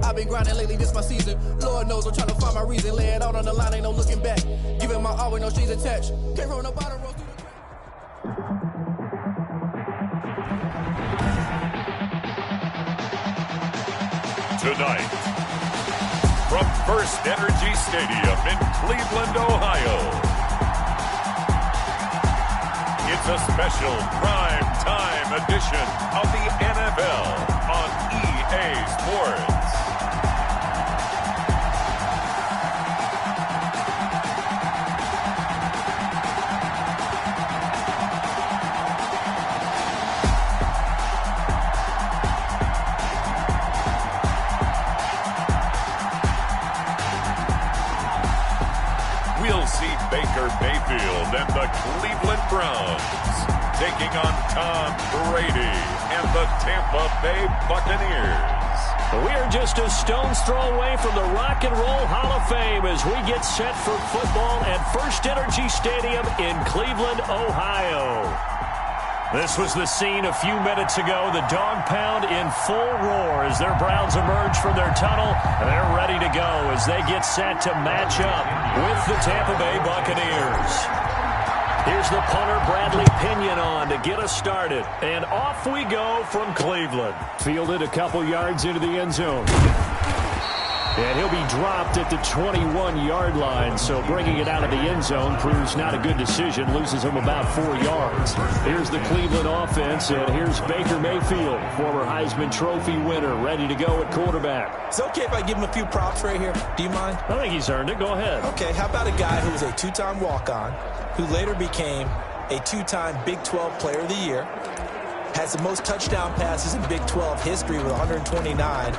I've been grinding lately, this my season. Lord knows I'm trying to find my reason. Lay it out on the line, ain't no looking back. Giving my all with no strings attached. Can't roll no bottom roll through the crack. Tonight, from First Energy Stadium in Cleveland, Ohio, it's a special prime time edition of the NFL on EA Sports. We'll see Baker Mayfield and the Cleveland Browns taking on Tom Brady and the Tampa Bay Buccaneers. We are just a stone's throw away from the Rock and Roll Hall of Fame as we get set for football at First Energy Stadium in Cleveland, Ohio. This was the scene a few minutes ago. The dog pound in full roar as their Browns emerge from their tunnel, and they're ready to go as they get set to match up with the Tampa Bay Buccaneers. Here's the punter, Bradley Pinion, on to get us started. And off we go from Cleveland. Fielded a couple yards into the end zone. And he'll be dropped at the 21-yard line, so bringing it out of the end zone proves not a good decision, loses him about 4 yards. Here's the Cleveland offense, and here's Baker Mayfield, former Heisman Trophy winner, ready to go at quarterback. It's okay if I give him a few props right here. Do you mind? I think he's earned it. Go ahead. Okay, how about a guy who was a two-time walk-on, who later became a two-time Big 12 Player of the Year, has the most touchdown passes in Big 12 history with 129,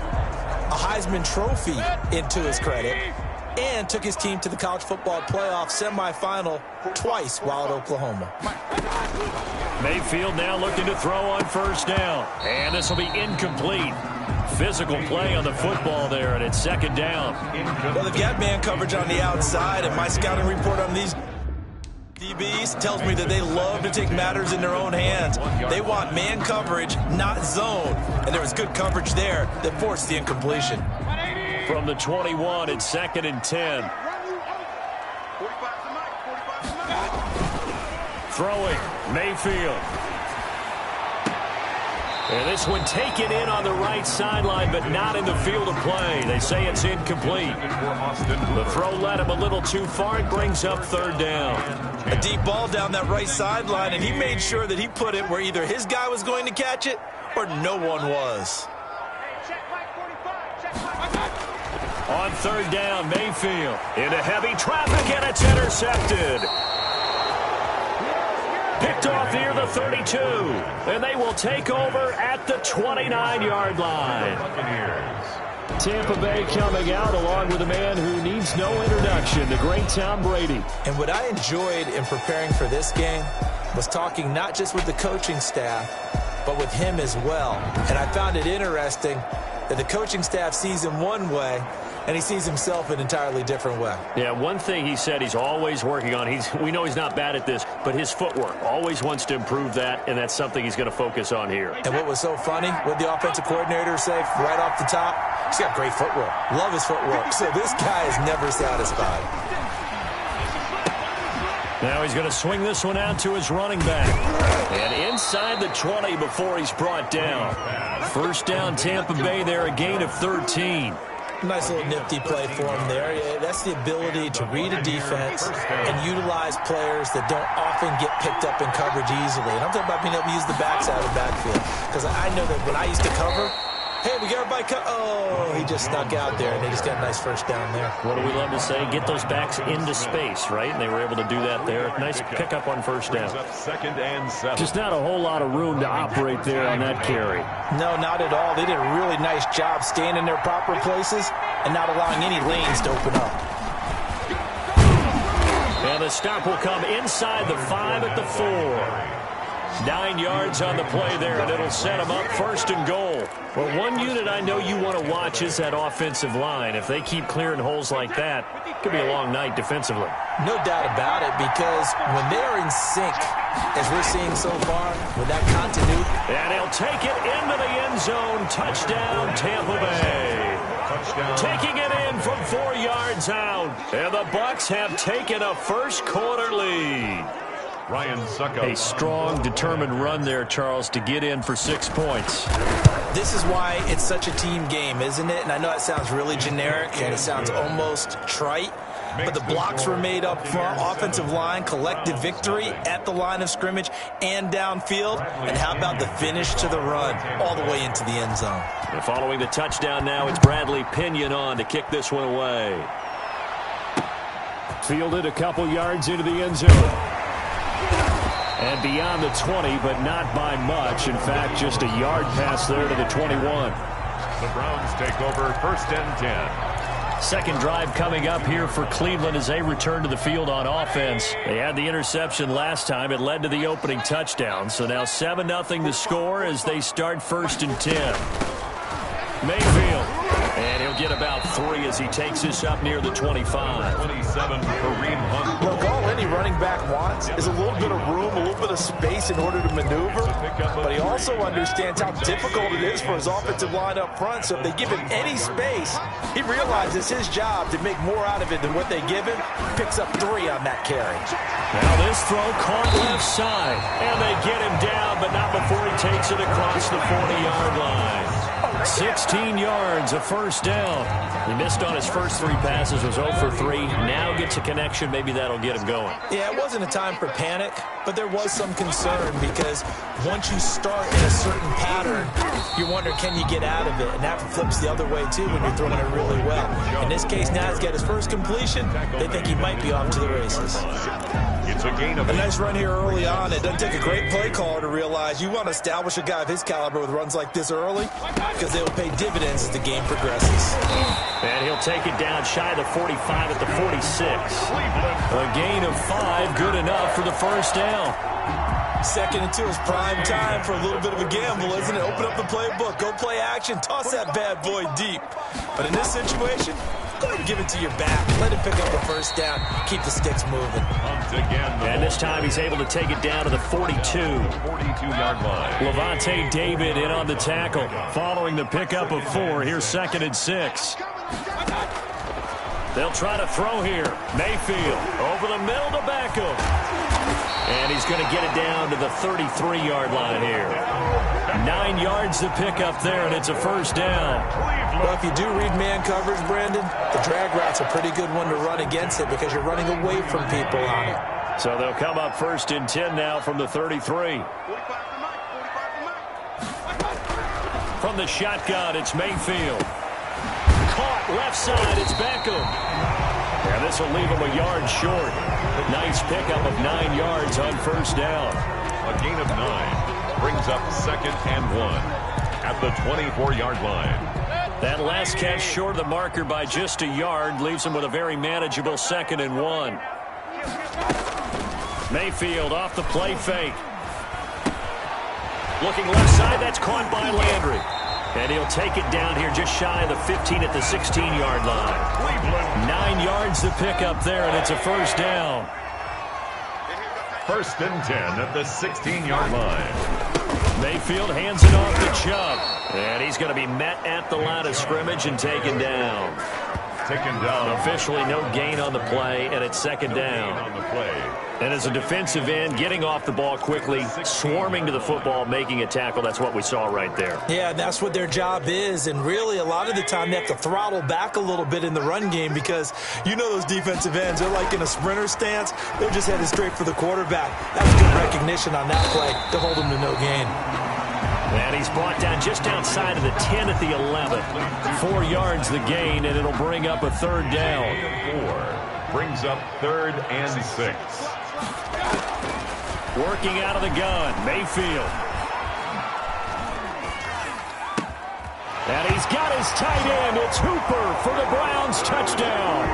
a Heisman Trophy into his credit, and took his team to the college football playoff semifinal twice while at Oklahoma. Mayfield now looking to throw on first down, and this will be incomplete. Physical play on the football there, and it's second down. Well, they've got man coverage on the outside, and my scouting report on these DBs tells me that they love to take matters in their own hands. They want man coverage, not zone. And there was good coverage there that forced the incompletion. From the 21, it's second and 10. Throwing, Mayfield. And this one taken in on the right sideline, but not in the field of play. They say it's incomplete. The throw led him a little too far. It brings up third down. A deep ball down that right sideline, and he made sure that he put it where either his guy was going to catch it or no one was. On third down, Mayfield into heavy traffic, and it's intercepted. Picked off near the 32, and they will take over at the 29-yard line. Tampa Bay coming out along with a man who needs no introduction, the great Tom Brady. And what I enjoyed in preparing for this game was talking not just with the coaching staff, but with him as well. And I found it interesting that the coaching staff sees him one way, and he sees himself an entirely different way. Yeah, one thing he said he's always working on, we know he's not bad at this, but his footwork, always wants to improve that, and that's something he's going to focus on here. And what was so funny, what the offensive coordinator say right off the top, he's got great footwork. Love his footwork. So this guy is never satisfied. Now he's going to swing this one out to his running back. And inside the 20 before he's brought down. First down, Tampa Bay there, a gain of 13. Nice little nifty play for him there. Yeah, that's the ability to read a defense and utilize players that don't often get picked up in coverage easily. And I'm talking about being able to use the backside of the backfield. Because I know that when I used to cover, hey, we got everybody oh, he just snuck out there, and they just got a nice first down there. What do we love to say? Get those backs into space, right? And they were able to do that there. Nice pickup on first down. Second and 7. Just not a whole lot of room to operate there on that carry. No, not at all. They did a really nice job staying in their proper places and not allowing any lanes to open up. And the stop will come inside the 5 at the 4. 9 yards on the play there, and it'll set them up first and goal. Well, one unit I know you want to watch is that offensive line. If they keep clearing holes like that, it could be a long night defensively. No doubt about it, because when they are in sync, as we're seeing so far, with that continuity. And he'll take it into the end zone. Touchdown, Tampa Bay. taking it in from 4 yards out. And the Bucs have taken a first quarter lead. Ryan Sucko. A strong, determined run there, Charles, to get in for 6 points. This is why it's such a team game, isn't it? And I know it sounds really generic and it sounds almost trite, but the blocks were made up front, offensive line, collective victory at the line of scrimmage and downfield. And how about the finish to the run all the way into the end zone? And following the touchdown now, it's Bradley Pinion on to kick this one away. Fielded a couple yards into the end zone. And beyond the 20, but not by much. In fact, just a yard pass there to the 21. The Browns take over 1st and 10. Second drive coming up here for Cleveland as they return to the field on offense. They had the interception last time. It led to the opening touchdown. So now 7-0 the score as they start 1st and 10. Mayfield. And he'll get about 3 as he takes this up near the 25. 27, Kareem Hunt. Look, all any running back wants is a little bit of room, a little bit of space in order to maneuver. But he also understands how difficult it is for his offensive line up front. So if they give him any space, he realizes his job to make more out of it than what they give him. Picks up 3 on that carry. Now this throw caught left side. And they get him down, but not before he takes it across the 40-yard line. 16 yards, a first down. He missed on his first 3 passes, was 0 for 3. Now gets a connection. Maybe that'll get him going. Yeah, it wasn't a time for panic, but there was some concern because once you start in a certain pattern, you're wondering, can you get out of it? And that flips the other way, too, when you're throwing it really well. In this case, now he's got his first completion. They think he might be off to the races. It's a gain of a nice run here early on. It doesn't take a great play caller to realize you want to establish a guy of his caliber with runs like this early because they will pay dividends as the game progresses. And he'll take it down shy of the 45 at the 46. A gain of 5, good enough for the first down. 2nd and 2 is prime time for a little bit of a gamble, isn't it? Open up the playbook, go play action, toss that bad boy deep. But in this situation, go ahead and give it to your back. Let him pick up the first down. Keep the sticks moving. And this time he's able to take it down to the 42-yard line. Levante David in on the tackle. Following the pickup of 4, here's 2nd and 6. They'll try to throw here. Mayfield over the middle to Beckham. And he's going to get it down to the 33-yard line here. 9 yards to pick up there, and it's a first down. Well, if you do read man coverage, Brandon, the drag route's a pretty good one to run against it because you're running away from people on it. So they'll come up 1st and 10 now from the 33. From the shotgun, it's Mayfield. Caught left side, it's Beckham. And this will leave him a yard short. Nice pickup of 9 yards on first down. A gain of 9 brings up 2nd and 1 at the 24-yard line. That last catch short of the marker by just a yard leaves him with a very manageable 2nd and 1. Mayfield off the play fake. Looking left side, that's caught by Landry. And he'll take it down here just shy of the 15 at the 16-yard line. 9 yards to pick up there, and it's a first down. 1st and 10 at the 16-yard line. Mayfield hands it off to Chubb. And he's going to be met at the line of scrimmage and taken down. Taken down. Officially no gain on the play, and it's 2nd down. On the play. And as a defensive end, getting off the ball quickly, swarming to the football, making a tackle, that's what we saw right there. Yeah, that's what their job is. And really, a lot of the time, they have to throttle back a little bit in the run game because you know those defensive ends, they're like in a sprinter stance. They're just headed straight for the quarterback. That's good recognition on that play to hold them to no gain. And he's brought down just outside of the 10 at the 11. 4 yards the gain, and it'll bring up a 3rd down. 4 brings up 3rd and 6. Working out of the gun, Mayfield. And he's got his tight end. It's Hooper for the Browns touchdown.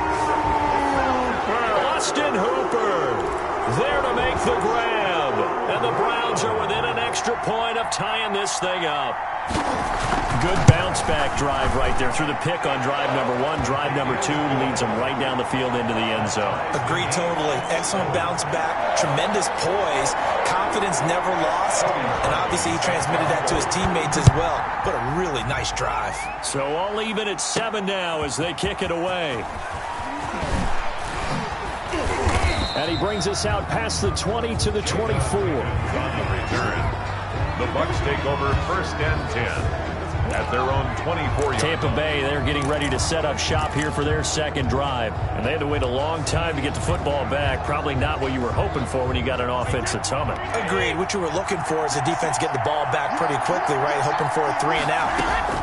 Austin Hooper. There to make the grab. And the Browns are within an extra point of tying this thing up. Good bounce-back drive right there through the pick on drive number 1. Drive number 2 leads them right down the field into the end zone. Agree totally. Excellent bounce-back, tremendous poise, confidence never lost, and obviously he transmitted that to his teammates as well. But a really nice drive. So all even at 7 now as they kick it away. And he brings us out past the 20 to the 24. On the return, the Bucs take over 1st and 10 at their own 24-yard. Tampa Bay, they're getting ready to set up shop here for their second drive. And they had to wait a long time to get the football back. Probably not what you were hoping for when you got an offense that's humming. Agreed. What you were looking for is the defense get the ball back pretty quickly, right? Hoping for a 3 and out.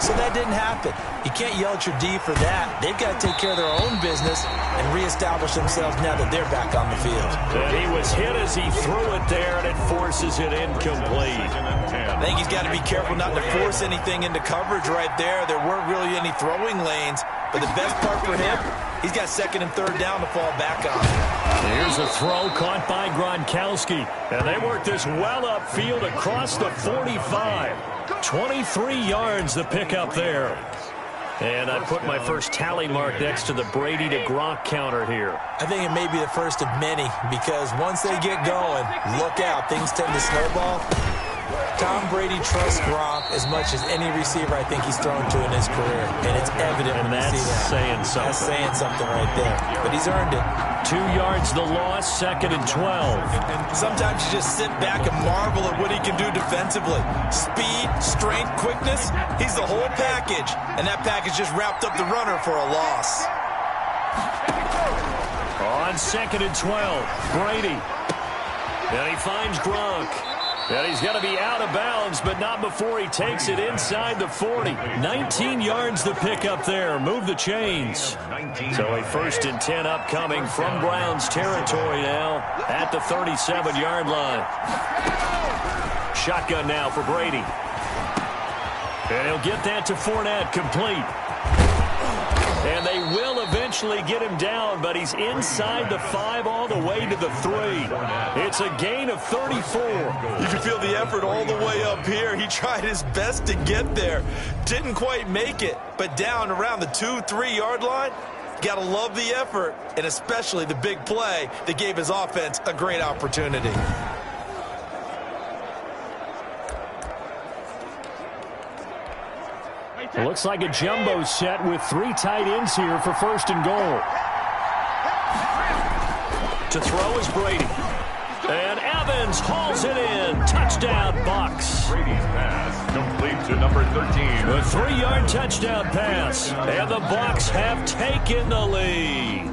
So that didn't happen. You can't yell at your D for that. They've got to take care of their own business and reestablish themselves now that they're back on the field. And he was hit as he threw it there, and it forces it incomplete. I think he's got to be careful not to force anything into coverage right there. There weren't really any throwing lanes, but the best part for him, he's got 2nd and 3rd down to fall back on. Here's a throw caught by Gronkowski, and they work this well upfield across the 45. 23 yards the pickup there. And I put my first tally mark next to the Brady to Gronk counter here. I think it may be the first of many because once they get going, look out, things tend to snowball. Tom Brady trusts Gronk as much as any receiver I think he's thrown to in his career. And it's evident when you see that. That's saying something. That's saying something right there. But he's earned it. 2 yards the loss, 2nd and 12. Sometimes you just sit back and marvel at what he can do defensively. Speed, strength, quickness, he's the whole package. And that package just wrapped up the runner for a loss. On 2nd and 12, Brady. And he finds Gronk. And he's going to be out of bounds, but not before he takes it inside the 40. 19 yards to pick up there. Move the chains. So a 1st and 10 upcoming from Browns territory now at the 37-yard line. Shotgun now for Brady. And he'll get that to Fournette, complete. And they will eventually get him down, but he's inside the 5 all the way to the 3. It's a gain of 34. You can feel the effort all the way up here. He tried his best to get there. Didn't quite make it, but down around the 2-3 yard line, got to love the effort, and especially the big play that gave his offense a great opportunity. It looks like a jumbo set with 3 tight ends here for 1st and goal. To throw is Brady. And Evans hauls it in. Touchdown, Bucs. Brady's pass complete to number 13. A 3-yard touchdown pass. And the Bucs have taken the lead.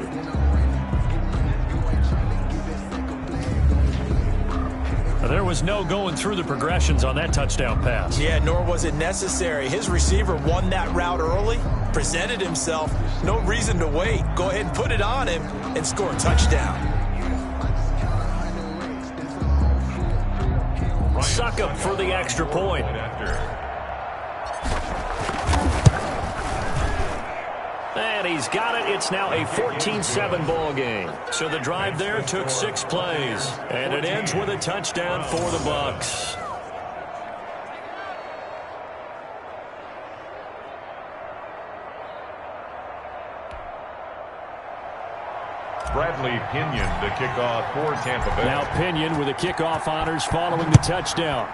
There was no going through the progressions on that touchdown pass. Yeah, nor was it necessary. His receiver won that route early, presented himself. No reason to wait. Go ahead and put it on him and score a touchdown. Suck up for the extra point. And he's got it. It's now a 14-7 ball game. So the drive there took 6 plays. And it ends with a touchdown for the Bucs. Bradley Pinion to kick off for Tampa Bay. Now Pinion with the kickoff honors following the touchdown.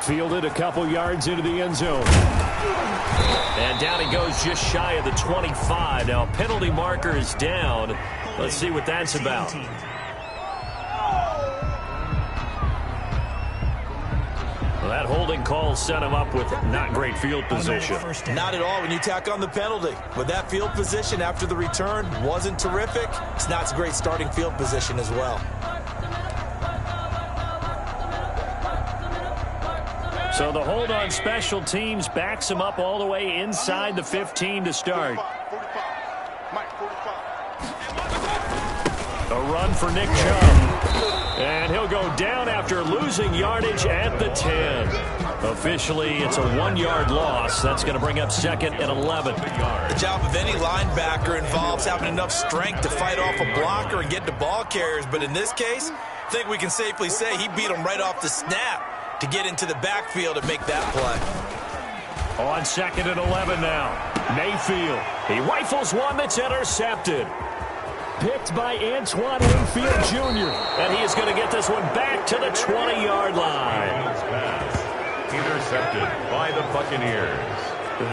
Fielded a couple yards into the end zone. And down he goes just shy of the 25. Now a penalty marker is down. Let's see what that's about. Well, that holding call set him up with not great field position. Not at all when you tack on the penalty. With that field position after the return wasn't terrific. It's not a great starting field position as well. So the hold on special teams backs him up all the way inside the 15 to start. A run for Nick Chubb. And he'll go down after losing yardage at the 10. Officially, it's a 1-yard loss. That's going to bring up 2nd and 11. The job of any linebacker involves having enough strength to fight off a blocker and get to ball carriers. But in this case, I think we can safely say he beat him right off the snap to get into the backfield and make that play. On 2nd and 11 now. Mayfield. He rifles one that's intercepted. Picked by Antoine Mayfield Jr. And he is going to get this one back to the 20-yard line. Intercepted by the Buccaneers.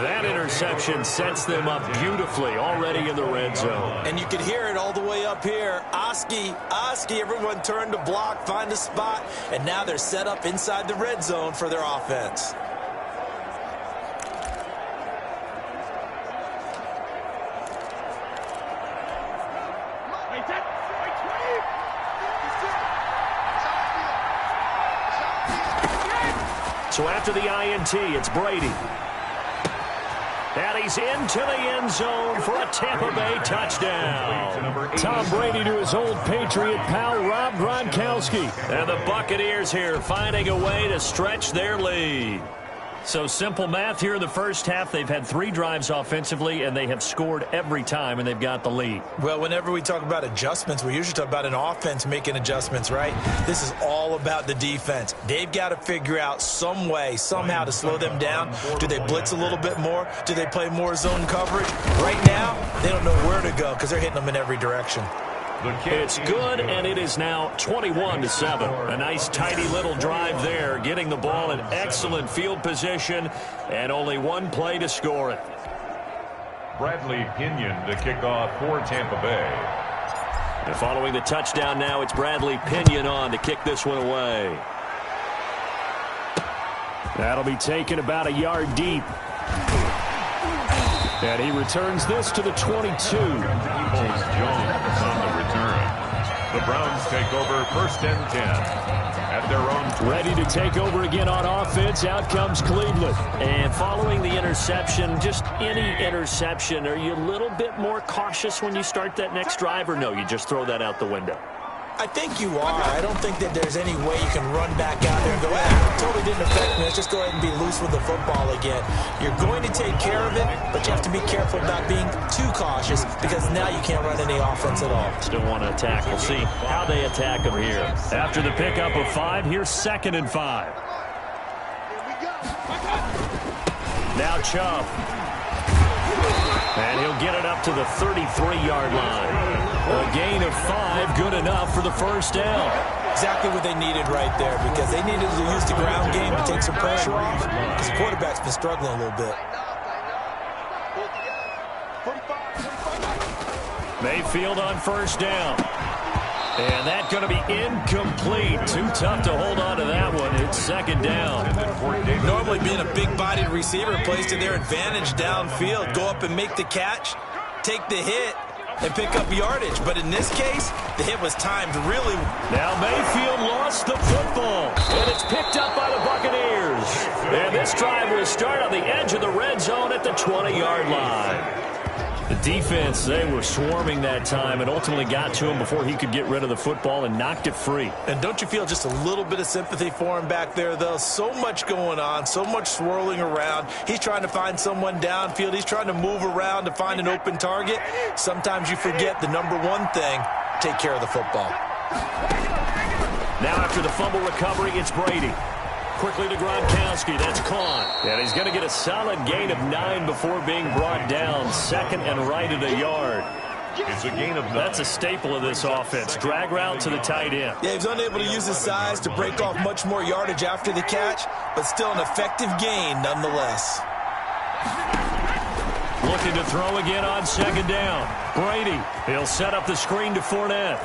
That interception sets them up beautifully already in the red zone. And you can hear it all the way up here. Oski, everyone turned to block, find a spot, and now they're set up inside the red zone for their offense. So after the INT, it's Brady. And he's into the end zone for a Tampa Bay touchdown. Tom Brady to his old Patriot pal, Rob Gronkowski. And the Buccaneers here finding a way to stretch their lead. So simple math here in the first half. They've had 3 drives offensively, and they have scored every time, and they've got the lead. Well, whenever we talk about adjustments, we usually talk about an offense making adjustments, right? This is all about the defense. They've got to figure out some way, somehow to slow them down. Do they blitz a little bit more? Do they play more zone coverage? Right now, they don't know where to go because they're hitting them in every direction. It's good, and it is now 21-7. A nice, tidy little drive there, getting the ball in excellent field position, and only 1 play to score it. Bradley Pinion to kick off for Tampa Bay. And following the touchdown now, it's Bradley Pinion on to kick this one away. That'll be taken about a yard deep. And he returns this to the 22. Jones on the return. The Browns take over 1st and 10 at their own. Ready to take over again on offense. Out comes Cleveland. And following the interception, just any interception, are you a little bit more cautious when you start that next drive, or no, you just throw that out the window? I think you are. I don't think that there's any way you can run back out there and go, totally didn't affect me. Let's just go ahead and be loose with the football again. You're going to take care of it, but you have to be careful about being too cautious because now you can't run any offense at all. Still want to attack. We'll see how they attack them here. After the pickup of 5, here's 2nd and 5. Now Chubb. And he'll get it up to the 33-yard line. A gain of 5, good enough for the first down. Exactly what they needed right there because they needed to use the ground game to take some pressure off because the quarterback's been struggling a little bit. Mayfield on 1st down. And that's going to be incomplete. Too tough to hold on to that one. It's 2nd down. Normally being a big-bodied receiver plays to their advantage downfield. Go up and make the catch, take the hit, and pick up yardage. But in this case, the hit was timed really. Now Mayfield lost the football, and it's picked up by the Buccaneers. And this drive will start on the edge of the red zone at the 20-yard line. The defense, they were swarming that time and ultimately got to him before he could get rid of the football and knocked it free. And don't you feel just a little bit of sympathy for him back there, though? So much going on, so much swirling around. He's trying to find someone downfield. He's trying to move around to find an open target. Sometimes you forget the number one thing, take care of the football. Now after the fumble recovery, it's Brady. Quickly to Gronkowski. That's caught. And he's going to get a solid gain of 9 before being brought down. 2nd and right at a yard. It's a gain of 9. That's a staple of this offense. Drag route to the tight end. Yeah, he was unable to use his size to break off much more yardage after the catch, but still an effective gain nonetheless. Looking to throw again on 2nd down. Brady. He'll set up the screen to Fournette.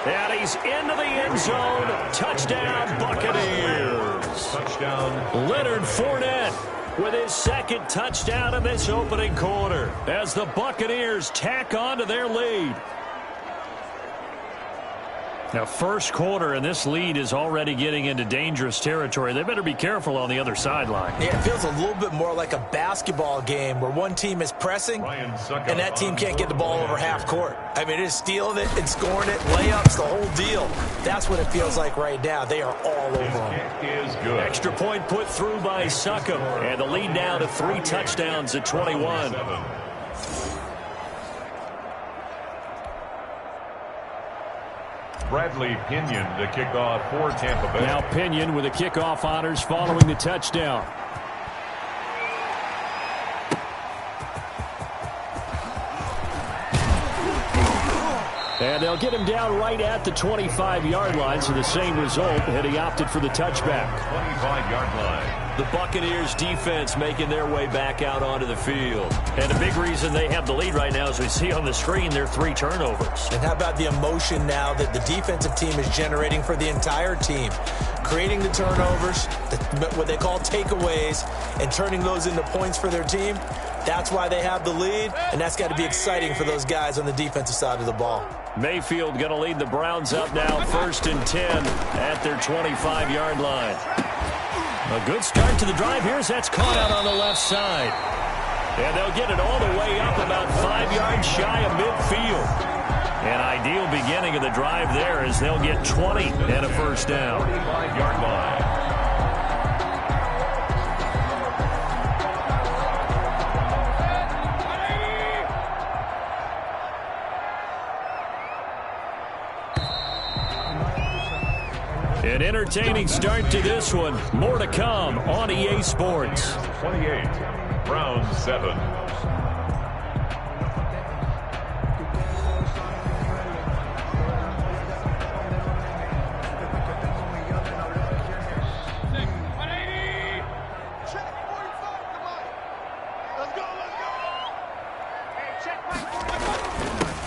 And he's into the end zone. Touchdown, Buccaneers. Touchdown. Leonard Fournette with his 2nd touchdown in this opening quarter as the Buccaneers tack on to their lead. Now, first quarter, and this lead is already getting into dangerous territory. They better be careful on the other sideline. Yeah, it feels a little bit more like a basketball game where one team is pressing and that team can't get the ball over half court. I mean, it is stealing it and scoring it, layups, the whole deal. That's what it feels like right now. They are all over them. Extra point put through by Succop, and the lead now to 3 touchdowns at 21. Bradley Pinion to kick off for Tampa Bay. Now Pinion with the kickoff honors following the touchdown. And they'll get him down right at the 25-yard line, so the same result, and he opted for the touchback. 25-yard line. The Buccaneers defense making their way back out onto the field. And a big reason they have the lead right now, as we see on the screen, their 3 turnovers. And how about the emotion now that the defensive team is generating for the entire team? Creating the turnovers, what they call takeaways, and turning those into points for their team. That's why they have the lead, and that's got to be exciting for those guys on the defensive side of the ball. Mayfield going to lead the Browns up now, 1st and 10 at their 25-yard line. A good start to the drive. Here's that's caught out on the left side. And they'll get it all the way up about 5 yards shy of midfield. An ideal beginning of the drive there as they'll get 20 and a first down. 45-yard line. An entertaining start to this one. More to come on EA Sports. 28, Browns 7.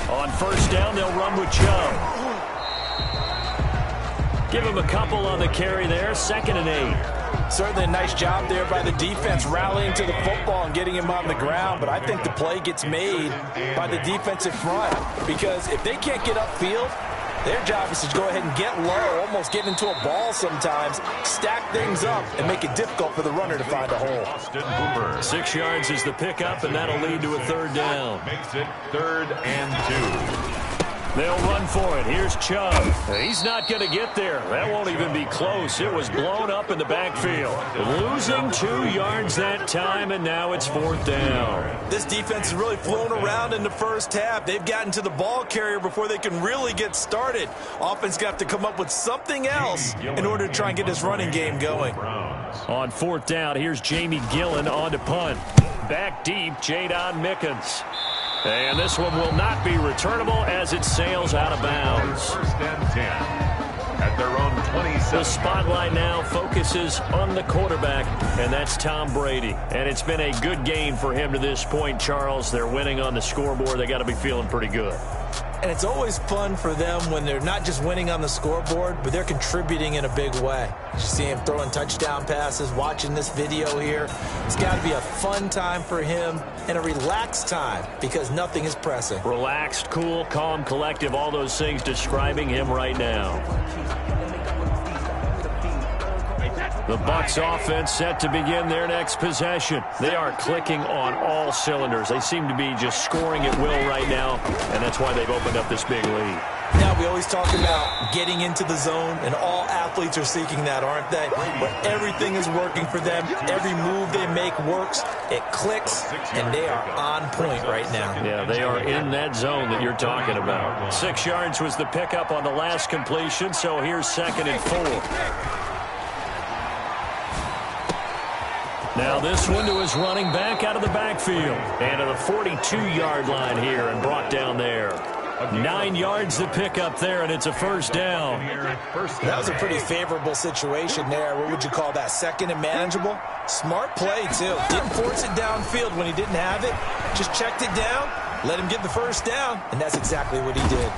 On first down, they'll run with Chubb. Give him a couple on the carry there. 2nd and 8. Certainly a nice job there by the defense rallying to the football and getting him on the ground, but I think the play gets made by the defensive front because if they can't get upfield, their job is to go ahead and get low, almost get into a ball sometimes, stack things up, and make it difficult for the runner to find a hole. 6 yards is the pickup, and that'll lead to a 3rd down. Makes it 3rd and 2. They'll run for it. Here's Chubb. He's not going to get there. That won't even be close. It was blown up in the backfield. Losing 2 yards that time, and now it's 4th down. This defense is really flown around in the first half. They've gotten to the ball carrier before they can really get started. Offense got to come up with something else in order to try and get this running game going. On 4th down, here's Jamie Gillen on to punt. Back deep, Jadon Mickens. And this one will not be returnable as it sails out of bounds. 1st and 10 at their own 27. The spotlight now focuses on the quarterback, and that's Tom Brady. And it's been a good game for him to this point, Charles. They're winning on the scoreboard. They got to be feeling pretty good. And it's always fun for them when they're not just winning on the scoreboard, but they're contributing in a big way. You see him throwing touchdown passes, watching this video here. It's got to be a fun time for him and a relaxed time because nothing is pressing. Relaxed, cool, calm, collective, all those things describing him right now. The Bucs offense set to begin their next possession. They are clicking on all cylinders. They seem to be just scoring at will right now, and that's why they've opened up this big lead. Now, we always talk about getting into the zone, and all athletes are seeking that, aren't they? But everything is working for them. Every move they make works. It clicks, and they are on point right now. Yeah, they are in that zone that you're talking about. 6 yards was the pickup on the last completion, so here's 2nd and 4. Now this one to his running back out of the backfield. And to the 42-yard line here and brought down there. 9 yards to pick up there, and it's a 1st down. That was a pretty favorable situation there. What would you call that? 2nd and manageable? Smart play, too. Didn't force it downfield when he didn't have it. Just checked it down, let him get the 1st down, and that's exactly what he did.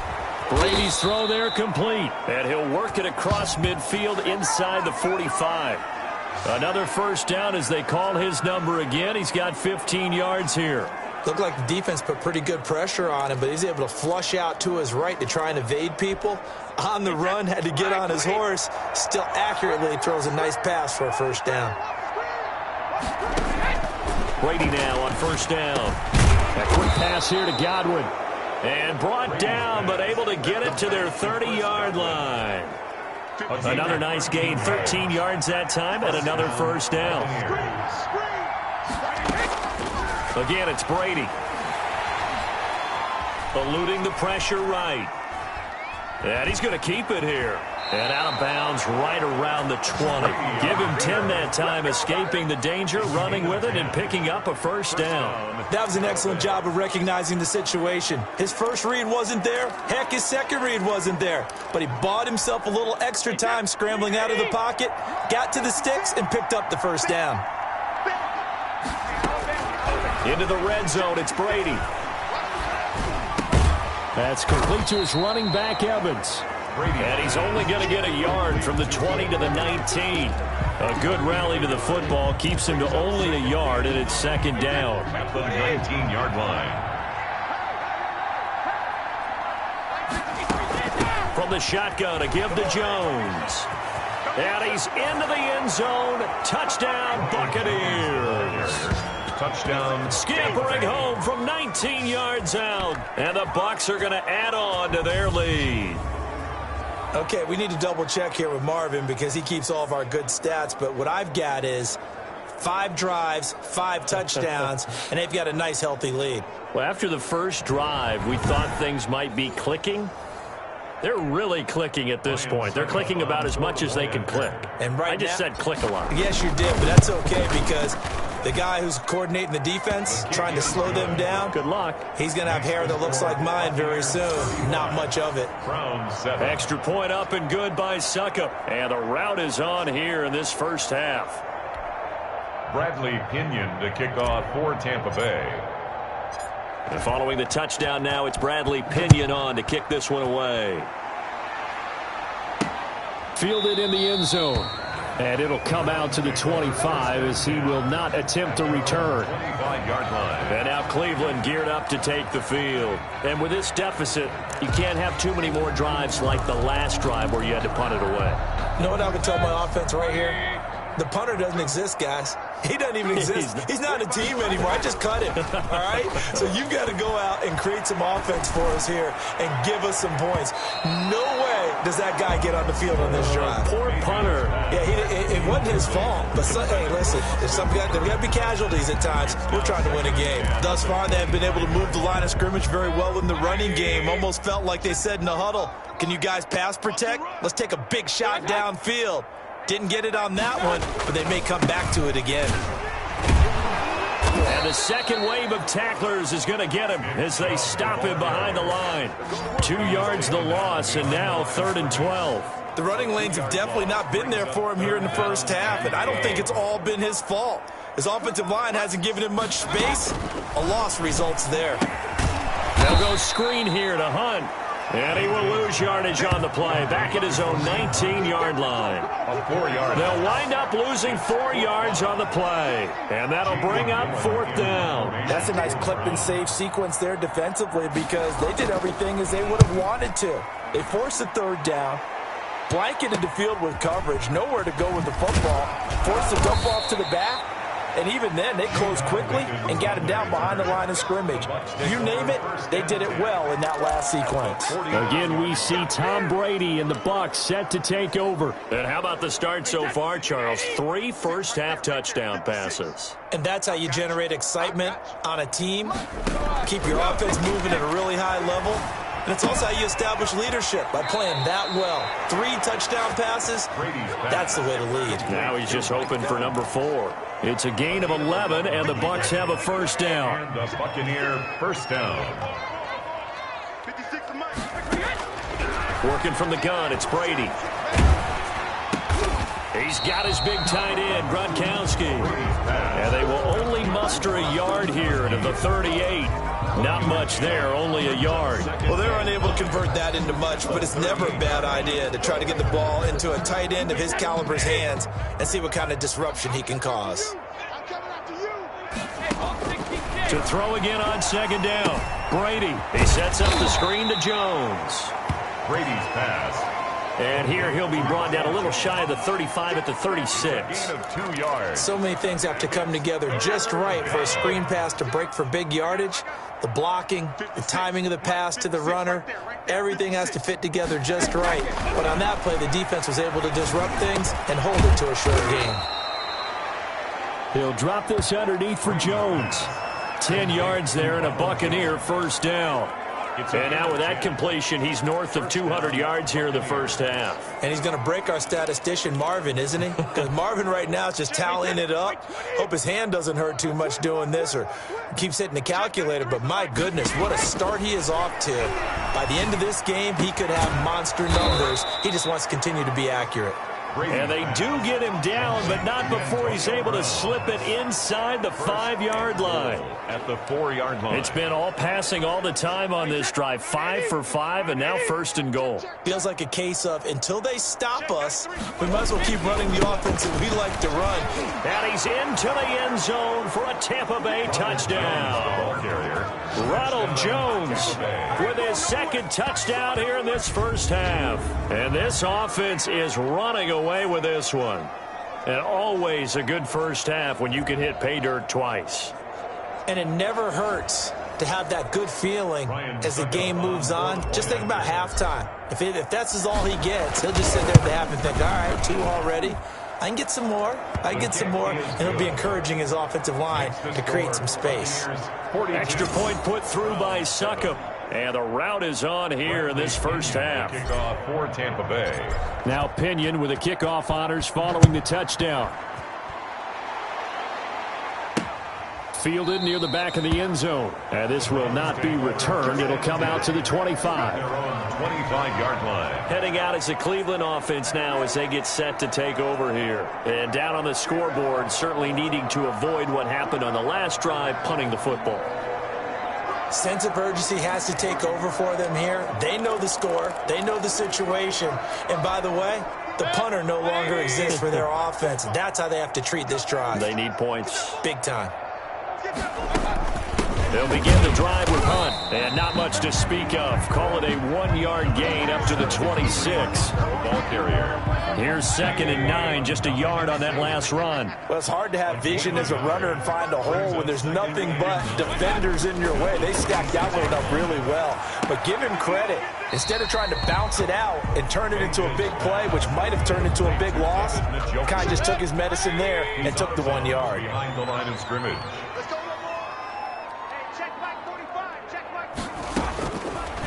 Brady's throw there complete. And he'll work it across midfield inside the 45. Another 1st down as they call his number again. He's got 15 yards here. Looked like the defense put pretty good pressure on him, but he's able to flush out to his right to try and evade people. On the run, had to get on his horse. Still accurately throws a nice pass for a first down. Brady now on first down. A quick pass here to Godwin. And brought down, but able to get it to their 30-yard line. Another nice gain, 13 yards that time, and another first down. Again, it's Brady. Eluding the pressure right. And he's going to keep it here. And out of bounds right around the 20. Give him 10 that time, escaping the danger, running with it, and picking up a first down. That was an excellent job of recognizing the situation. His first read wasn't there. Heck, his second read wasn't there. But he bought himself a little extra time scrambling out of the pocket, got to the sticks, and picked up the first down. Into the red zone, it's Brady. That's complete to his running back, Evans. And he's only going to get a yard from the 20 to the 19. A good rally to the football keeps him to only a yard, and it's second down. At the 19-yard line. From the shotgun, a give to Jones. And he's into the end zone. Touchdown, Buccaneers. Touchdown. Scampering home from 19 yards out. And the Bucs are going to add on to their lead. Okay, we need to double-check here with Marvin because he keeps all of our good stats. But what I've got is 5 drives, 5 touchdowns, and they've got a nice, healthy lead. Well, after the first drive, we thought things might be clicking. They're really clicking at this point. They're clicking about as much as they can click. And right I just said click a lot. Yes, you did, but that's okay because the guy who's coordinating the defense, trying to slow them down, good luck. He's going to have hair that looks like mine very soon. Not much of it. Extra point up and good by Suckup. And the route is on here in this first half. Bradley Pinion to kick off for Tampa Bay. And following the touchdown now, it's Bradley Pinion on to kick this one away. Fielded in the end zone. And it'll come out to the 25 as he will not attempt to return. 25-yard line. And now Cleveland geared up to take the field. And with this deficit, you can't have too many more drives like the last drive where you had to punt it away. You know what I would tell my offense right here? The punter doesn't exist, guys. He doesn't even exist. He's not a team anymore. I just cut him, all right? So you've got to go out and create some offense for us here and give us some points. No way does that guy get on the field on this drive. Poor punter. Yeah, it wasn't his fault. But, hey, listen, there's got to be casualties at times. We're trying to win a game. Thus far, they have been able to move the line of scrimmage very well in the running game. Almost felt like they said in the huddle, can you guys pass protect? Let's take a big shot downfield. Didn't get it on that one, but they may come back to it again. And the second wave of tacklers is going to get him as they stop him behind the line. 2 yards the loss, and now 3rd and 12. The running lanes have definitely not been there for him here in the first half, and I don't think it's all been his fault. His offensive line hasn't given him much space. A loss results there. They'll go screen here to Hunt. And he will lose yardage on the play. Back at his own 19-yard line. A 4-yard. They'll wind up losing 4 yards on the play. And that'll bring up 4th down. That's a nice clip and save sequence there defensively because they did everything as they would have wanted to. They forced the 3rd down, blanketed the field with coverage, nowhere to go with the football, forced the dump off to the back. And even then, they closed quickly and got him down behind the line of scrimmage. You name it, they did it well in that last sequence. Again, we see Tom Brady and the Bucs set to take over. And how about the start so far, Charles? 3 first-half touchdown passes. And that's how you generate excitement on a team. Keep your offense moving at a really high level. And it's also how you establish leadership by playing that well. 3 touchdown passes, that's the way to lead. Now he's just hoping for number 4. It's a gain of 11, and the Bucs have a first down. And the Buccaneer first down. Working from the gun, it's Brady. He's got his big tight end, Gronkowski. And they will only muster a yard here to the 38. Not much there, only a yard. Well, they're unable to convert that into much, but it's never a bad idea to try to get the ball into a tight end of his caliber's hands and see what kind of disruption he can cause. To throw again on second down. Brady. He sets up the screen to Jones. Brady's pass. And here he'll be brought down a little shy of the 35 at the 36. Gain of 2 yards. So many things have to come together just right for a screen pass to break for big yardage. The blocking, the timing of the pass to the runner, everything has to fit together just right. But on that play, the defense was able to disrupt things and hold it to a short gain. He'll drop this underneath for Jones. 10 yards there and a Buccaneer first down. And now with that completion, he's north of 200 yards here in the first half. And he's going to break our statistician, Marvin, isn't he? Because Marvin right now is just tallying it up. Hope his hand doesn't hurt too much doing this or keeps hitting the calculator. But my goodness, what a start he is off to. By the end of this game, he could have monster numbers. He just wants to continue to be accurate. And they do get him down, but not before he's able to slip it inside the 5-yard line. At the 4-yard line. It's been all passing all the time on this drive. 5 for 5, and now first and goal. Feels like a case of until they stop us, we might as well keep running the offense that we like to run. And he's into the end zone for a Tampa Bay touchdown. Ball carrier. Ronald Jones with his second touchdown here in this first half. And this offense is running away with this one. And always a good first half when you can hit pay dirt twice. And it never hurts to have that good feeling as the game moves on. Just think about halftime. If that's all he gets, he'll just sit there at the half and think, all right, 2 already. I can get some more. I can get some more. And he'll be encouraging his offensive line to create some space. Extra point put through by Succop. And the route is on here in this first half. Kickoff for Tampa Bay. Now Pinion with the kickoff honors following the touchdown. Fielded near the back of the end zone. And this will not be returned. It'll come out to the 25. 25-yard line. Heading out as the Cleveland offense now as they get set to take over here. And down on the scoreboard, certainly needing to avoid what happened on the last drive, punting the football. Sense of urgency has to take over for them here. They know the score. They know the situation. And by the way, the punter no longer exists for their offense. That's how they have to treat this drive. They need points. Big time. They'll begin the drive with Hunt. And not much to speak of. Call it a 1-yard gain up to the 26. Ball carrier. Here's 2nd and 9, just a yard on that last run. Well, it's hard to have vision as a runner and find a hole when there's nothing but defenders in your way. They stacked that one up really well. But give him credit. Instead of trying to bounce it out and turn it into a big play, which might have turned into a big loss, Kai just took his medicine there and took the 1 yard. Behind the line of scrimmage.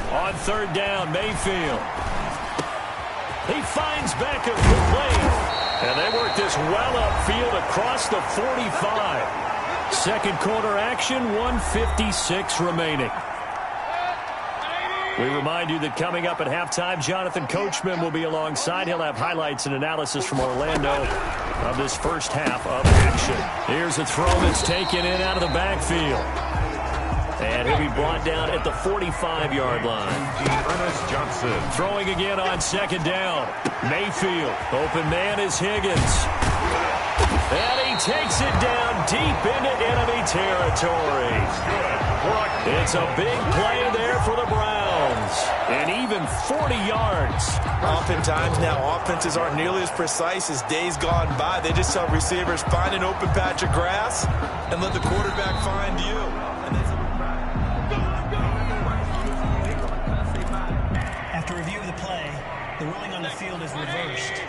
On 3rd down, Mayfield. He finds Beckham complete. And they work this well upfield across the 45. Second quarter action, 1:56 remaining. We remind you that coming up at halftime, Jonathan Coachman will be alongside. He'll have highlights and analysis from Orlando of this first half of action. Here's a throw that's taken in out of the backfield. And he'll be brought down at the 45-yard line. Ernest Johnson. Throwing again on 2nd down. Mayfield. Open man is Higgins. And he takes it down deep into enemy territory. It's a big play there for the Browns. And even 40 yards. Oftentimes now, offenses aren't nearly as precise as days gone by. They just tell receivers, find an open patch of grass and let the quarterback find you. After review of the play, the ruling on the field is reversed.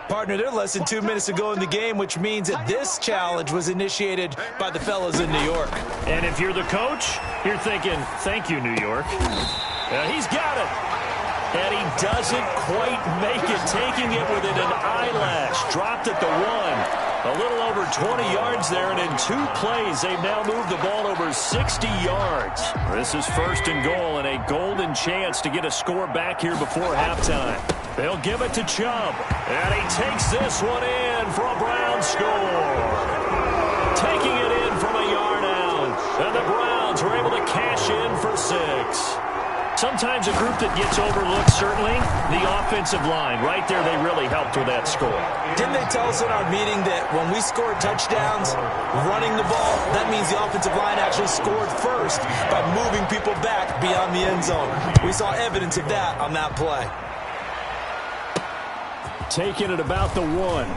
Partner, they're less than 2 minutes to go in the game, which means that this challenge was initiated by the fellas in New York. And if you're the coach, you're thinking, thank you, New York. He's got it. And he doesn't quite make it, taking it within an eyelash. Dropped at the 1. A little over 20 yards there, and in 2 plays, they've now moved the ball over 60 yards. This is 1st and goal, and a golden chance to get a score back here before halftime. They'll give it to Chubb, and he takes this one in for a Brown score. Taking it in from a yard out, and the Browns were able to cash in for 6. Sometimes a group that gets overlooked, certainly, the offensive line. Right there, they really helped with that score. Didn't they tell us in our meeting that when we scored touchdowns running the ball, that means the offensive line actually scored first by moving people back beyond the end zone? We saw evidence of that on that play. Taking it about the 1.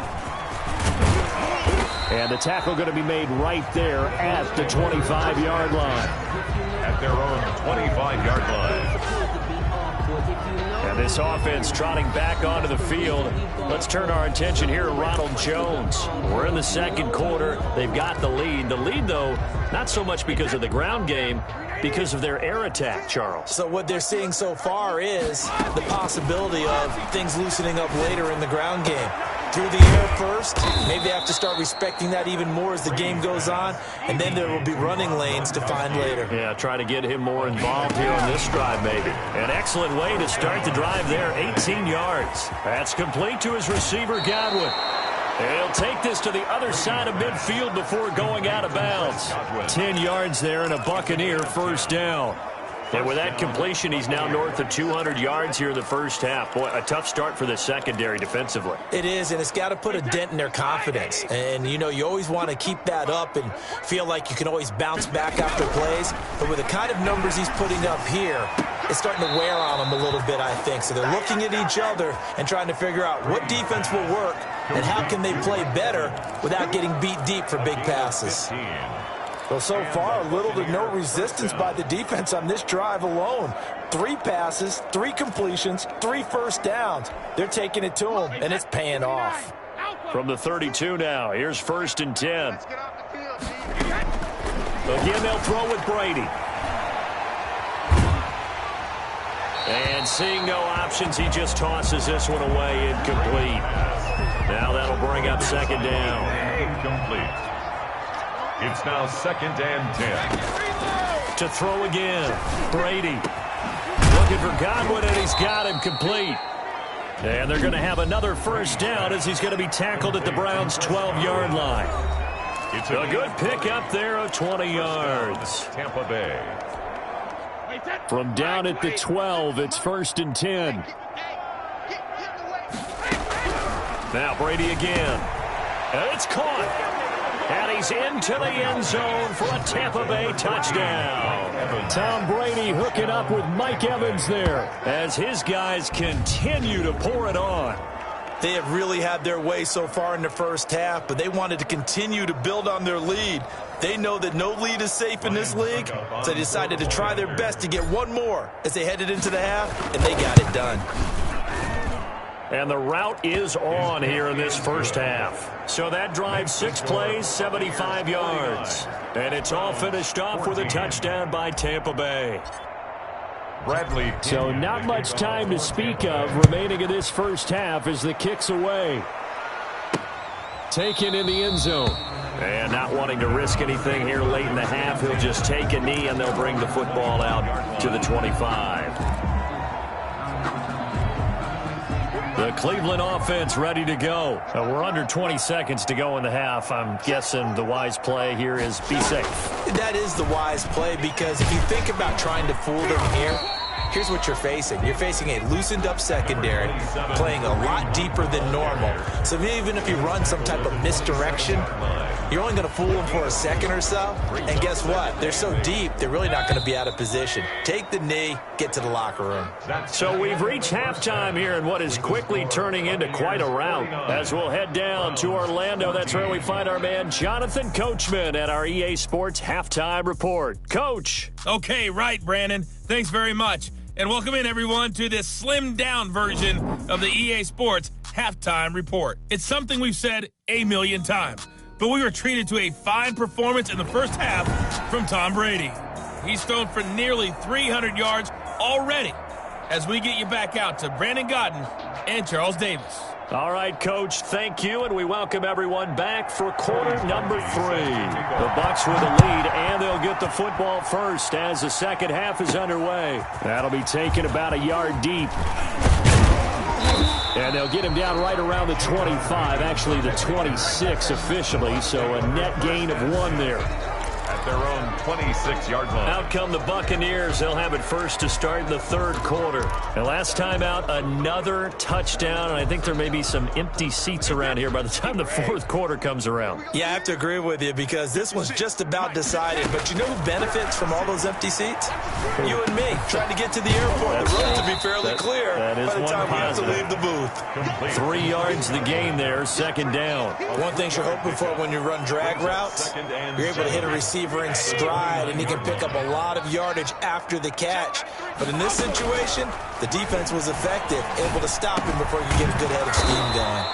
And the tackle going to be made right there at the 25-yard line. At their own 25-yard line. And this offense trotting back onto the field. Let's turn our attention here to Ronald Jones. We're in the second quarter. They've got the lead. The lead, though, not so much because of the ground game, because of their air attack, Charles. So what they're seeing so far is the possibility of things loosening up later in the ground game. Through the air first, maybe they have to start respecting that even more as the game goes on, and then there will be running lanes to find later. Yeah, try to get him more involved here on this drive, maybe. An excellent way to start the drive there, 18 yards. That's complete to his receiver, Godwin. He'll take this to the other side of midfield before going out of bounds. 10 yards there and a Buccaneer first down. And with that completion, he's now north of 200 yards here in the first half. Boy, a tough start for the secondary defensively. It is, and it's got to put a dent in their confidence. And, you know, you always want to keep that up and feel like you can always bounce back after plays. But with the kind of numbers he's putting up here, it's starting to wear on them a little bit, I think. So they're looking at each other and trying to figure out what defense will work and how can they play better without getting beat deep for big passes. Well, so far, little to no resistance by the defense on this drive alone. 3 passes, 3 completions, 3 first downs. They're taking it to them, and it's paying off. From the 32 now, here's 1st and 10. Again, they'll throw with Brady. And seeing no options, he just tosses this one away, incomplete. Now that'll bring up 2nd down. Incomplete. It's now 2nd and 10. To throw again. Brady looking for Godwin, and he's got him complete. And they're going to have another first down as he's going to be tackled at the Browns' 12-yard line. It's a good pickup there of 20 yards. Tampa Bay. From down at the 12, it's 1st and 10. Now Brady again. And it's caught. And he's into the end zone for a Tampa Bay touchdown. Tom Brady hooking up with Mike Evans there as his guys continue to pour it on. They have really had their way so far in the first half, but they wanted to continue to build on their lead. They know that no lead is safe in this league, so they decided to try their best to get one more as they headed into the half, and they got it done. And the route is on here in this first half. So that drives 6 plays, 75 yards. And it's all finished off with a touchdown by Tampa Bay. Bradley. So not much time to speak of remaining in this first half as the kick's away. Taken in the end zone. And not wanting to risk anything here late in the half, he'll just take a knee and they'll bring the football out to the 25. The Cleveland offense ready to go. We're under 20 seconds to go in the half. I'm guessing the wise play here is be safe. That is the wise play because if you think about trying to fool them here, here's what you're facing. You're facing a loosened up secondary, playing a lot deeper than normal. So even if you run some type of misdirection, you're only going to fool them for a second or so. And guess what? They're so deep, they're really not going to be out of position. Take the knee, get to the locker room. So we've reached halftime here in what is quickly turning into quite a rout. As we'll head down to Orlando, that's where we find our man Jonathan Coachman at our EA Sports Halftime Report. Coach. Okay, right, Brandon. Thanks very much. And welcome in, everyone, to this slimmed-down version of the EA Sports Halftime Report. It's something we've said a million times, but we were treated to a fine performance in the first half from Tom Brady. He's thrown for nearly 300 yards already as we get you back out to Brandon Godden and Charles Davis. All right, Coach, thank you, and we welcome everyone back for quarter number 3. The Bucs with the lead, and they'll get the football first as the second half is underway. That'll be taken about a yard deep. And they'll get him down right around the 25, actually the 26 officially, so a net gain of 1 there. at their own 26-yard line. Out come the Buccaneers. They'll have it first to start the third quarter. And last time out, another touchdown. And I think there may be some empty seats around here by the time the fourth quarter comes around. Yeah, I have to agree with you because this one's just about decided. But you know who benefits from all those empty seats? You and me, trying to get to the airport. The road to be fairly clear that is by the time we have to leave the booth. 3 yards the game there, second down. One thing you're hoping for when you run drag routes, you're able to hit a receiver in stride, and he can pick up a lot of yardage after the catch. But in this situation, the defense was effective, able to stop him before he could get a good head of steam going.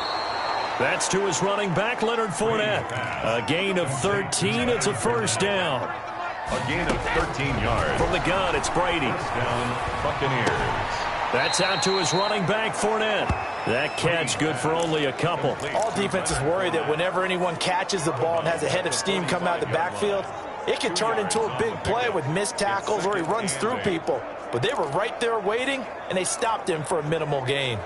That's to his running back, Leonard Fournette. A gain of 13. It's a first down. A gain of 13 yards. From the gun, it's Brady. First down, Buccaneers. That's out to his running back, Fournette. That catch good for only a couple. All defenses worry that whenever anyone catches the ball and has a head of steam come out of the backfield, it can turn into a big play with missed tackles or he runs through people. But they were right there waiting, and they stopped him for a minimal gain.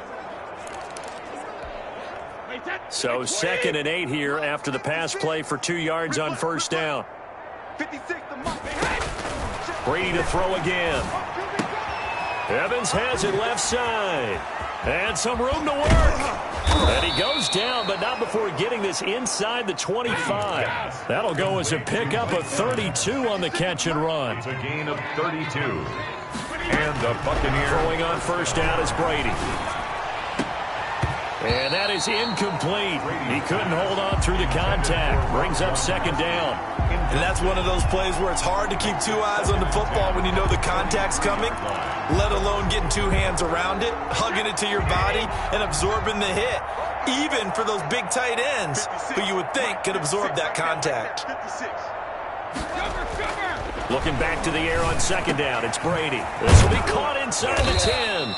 So 2nd and 8 here after the pass play for 2 yards on first down. Brady to throw again. Evans has it left side. And some room to work. And he goes down, but not before getting this inside the 25. That'll go as a pickup of 32 on the catch and run. It's a gain of 32. And the Buccaneers throwing on first down is Brady. And that is incomplete. He couldn't hold on through the contact. Brings up second down. And that's one of those plays where it's hard to keep 2 eyes on the football when you know the contact's coming, let alone getting 2 hands around it, hugging it to your body, and absorbing the hit. Even for those big tight ends who you would think could absorb that contact. Looking back to the air on second down, it's Brady. This will be caught inside the 10.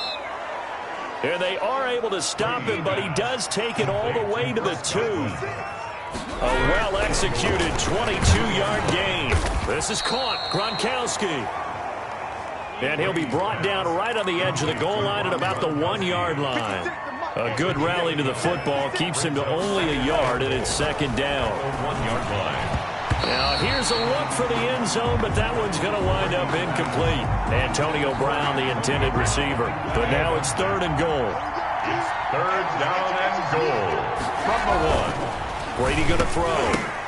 And they are able to stop him, but he does take it all the way to the 2. A well-executed 22-yard gain. This is caught. Gronkowski. And he'll be brought down right on the edge of the goal line at about the 1-yard line. A good rally to the football keeps him to only a yard, and it's second down. 1-yard line. Now, here's a look for the end zone, but that one's going to wind up incomplete. Antonio Brown, the intended receiver. But now it's 3rd and goal. It's 3rd down and goal from the 1. Brady going to throw.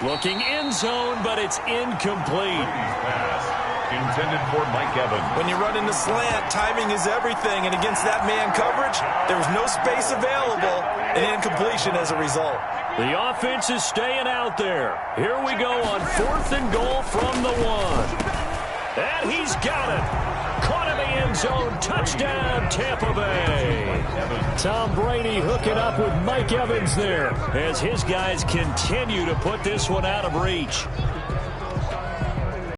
Looking end zone, but it's incomplete. Pass intended for Mike Evans. When you run in the slant, timing is everything, and against that man coverage, there was no space available, and incompletion as a result. The offense is staying out there. Here we go on 4th and goal from the 1. And he's got it. Caught in the end zone. Touchdown, Tampa Bay. Tom Brady hooking up with Mike Evans there as his guys continue to put this one out of reach.